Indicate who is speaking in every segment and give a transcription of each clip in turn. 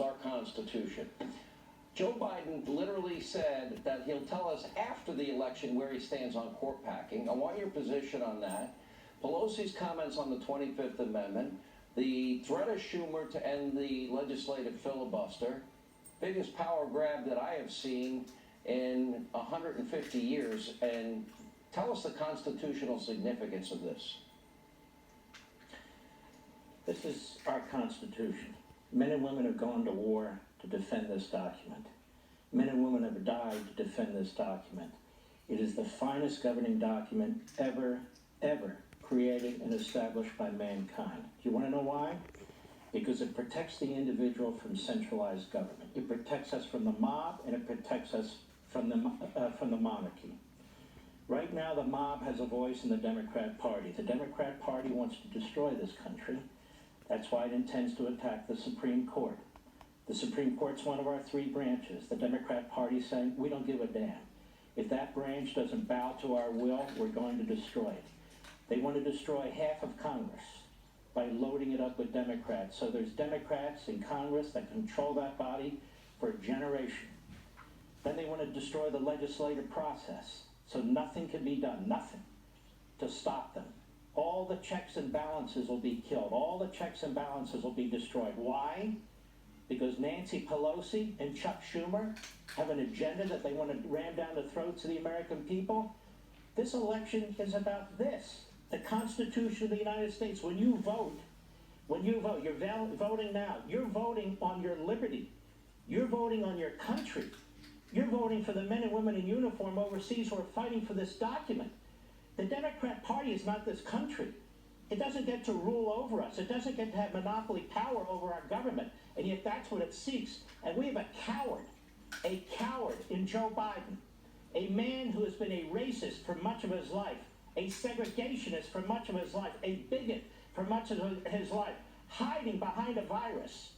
Speaker 1: our Constitution. Joe Biden literally said that he'll tell us after the election where he stands on court packing. I want your position on that. Pelosi's comments on the 25th Amendment, the threat of Schumer to end the legislative filibuster, biggest power grab that I have seen in 150 years, and tell us the constitutional significance of this.
Speaker 2: This is our Constitution. Men and women have gone to war to defend this document. Men and women have died to defend this document. It is the finest governing document ever created and established by mankind. Do you want to know why? Because it protects the individual from centralized government. It protects us from the mob, and it protects us from the monarchy. Right now, the mob has a voice in the Democrat Party. The Democrat Party wants to destroy this country. That's why it intends to attack the Supreme Court. The Supreme Court's one of our three branches. The Democrat Party's saying, we don't give a damn. If that branch doesn't bow to our will, we're going to destroy it. They want to destroy half of Congress by loading it up with Democrats. So there's Democrats in Congress that control that body for a generation. Then they want to destroy the legislative process. So nothing can be done, nothing, to stop them. All the checks and balances will be killed. All the checks and balances will be destroyed. Why? Because Nancy Pelosi and Chuck Schumer have an agenda that they want to ram down the throats of the American people. This election is about this, the Constitution of the United States. When you vote, you're voting now. You're voting on your liberty. You're voting on your country. You're voting for the men and women in uniform overseas who are fighting for this document. The Democrat Party is not this country. It doesn't get to rule over us. It doesn't get to have monopoly power over our government. And yet that's what it seeks. And we have a coward in Joe Biden, a man who has been a racist for much of his life, a segregationist for much of his life, a bigot for much of his life, hiding behind a virus.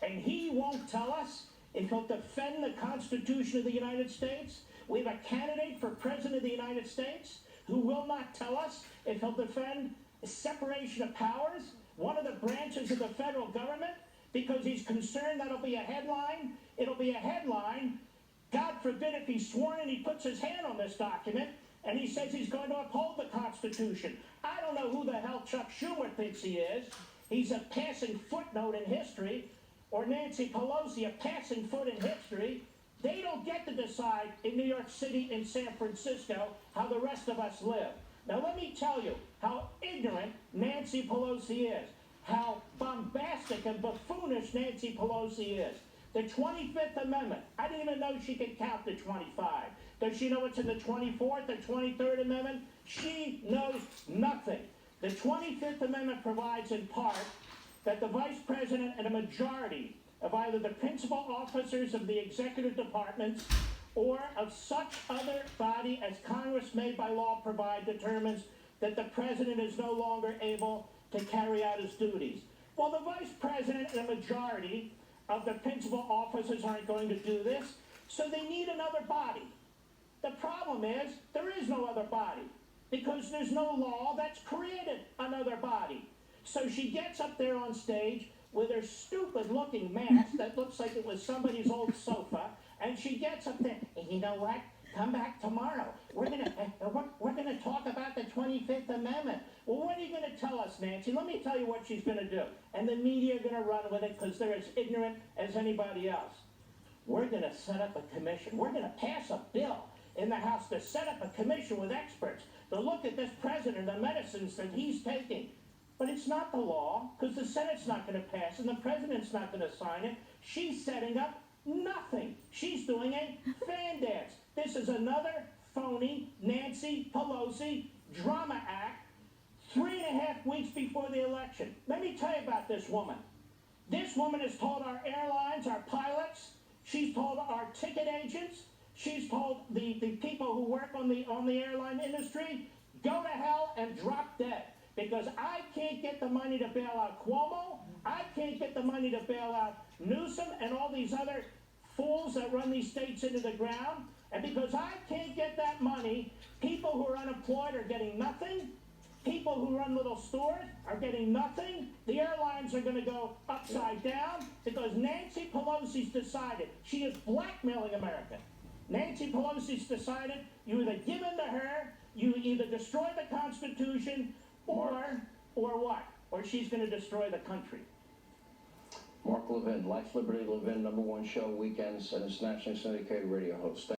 Speaker 2: And he won't tell us if he'll defend the Constitution of the United States. We have a candidate for President of the United States who will not tell us if he'll defend separation of powers, one of the branches of the federal government, because he's concerned that'll be a headline. It'll be a headline. God forbid if he's sworn and he puts his hand on this document and he says he's going to uphold the Constitution. I don't know who the hell Chuck Schumer thinks he is. He's a passing footnote in history, or Nancy Pelosi, a passing foot in history. They don't get to decide in New York City and San Francisco how the rest of us live. Now let me tell you how ignorant Nancy Pelosi is, how bombastic and buffoonish Nancy Pelosi is. The 25th Amendment, I didn't even know she could count to 25. Does she know what's in the 24th or 23rd Amendment? She knows nothing. The 25th Amendment provides in part that the Vice President and a majority of either the principal officers of the executive departments or of such other body as Congress may by law provide determines that the President is no longer able to carry out his duties. Well, the Vice President and a majority of the principal officers aren't going to do this, so they need another body. The problem is there is no other body because there's no law that's created another body. So she gets up there on stage with her stupid-looking mask that looks like it was somebody's old sofa, and she gets up there, and you know what? Come back tomorrow. We're gonna talk about the 25th Amendment. Well, what are you gonna tell us, Nancy? Let me tell you what she's gonna do. And the media are gonna run with it because they're as ignorant as anybody else. We're gonna set up a commission. We're gonna pass a bill in the House to set up a commission with experts to look at this president, the medicines that he's taking. But it's not the law, because the Senate's not going to pass and the president's not going to sign it. She's setting up nothing. She's doing a fan dance. This is another phony Nancy Pelosi drama act 3.5 weeks before the election. Let me tell you about this woman. This woman has told our airlines, our pilots, she's told our ticket agents, she's told the people who work on the airline industry, go to hell and drop dead. Because I can't get the money to bail out Cuomo, I can't get the money to bail out Newsom and all these other fools that run these states into the ground, and because I can't get that money, people who are unemployed are getting nothing, People who run little stores are getting nothing. The airlines are going to go upside down because Nancy Pelosi's decided she is blackmailing America. Nancy Pelosi's decided you either give in to her, you either destroy the Constitution, or what? Or she's going to destroy the country.
Speaker 1: Mark Levin, Life, Liberty, Levin, #1 show, weekends, and it's nationally syndicated radio host.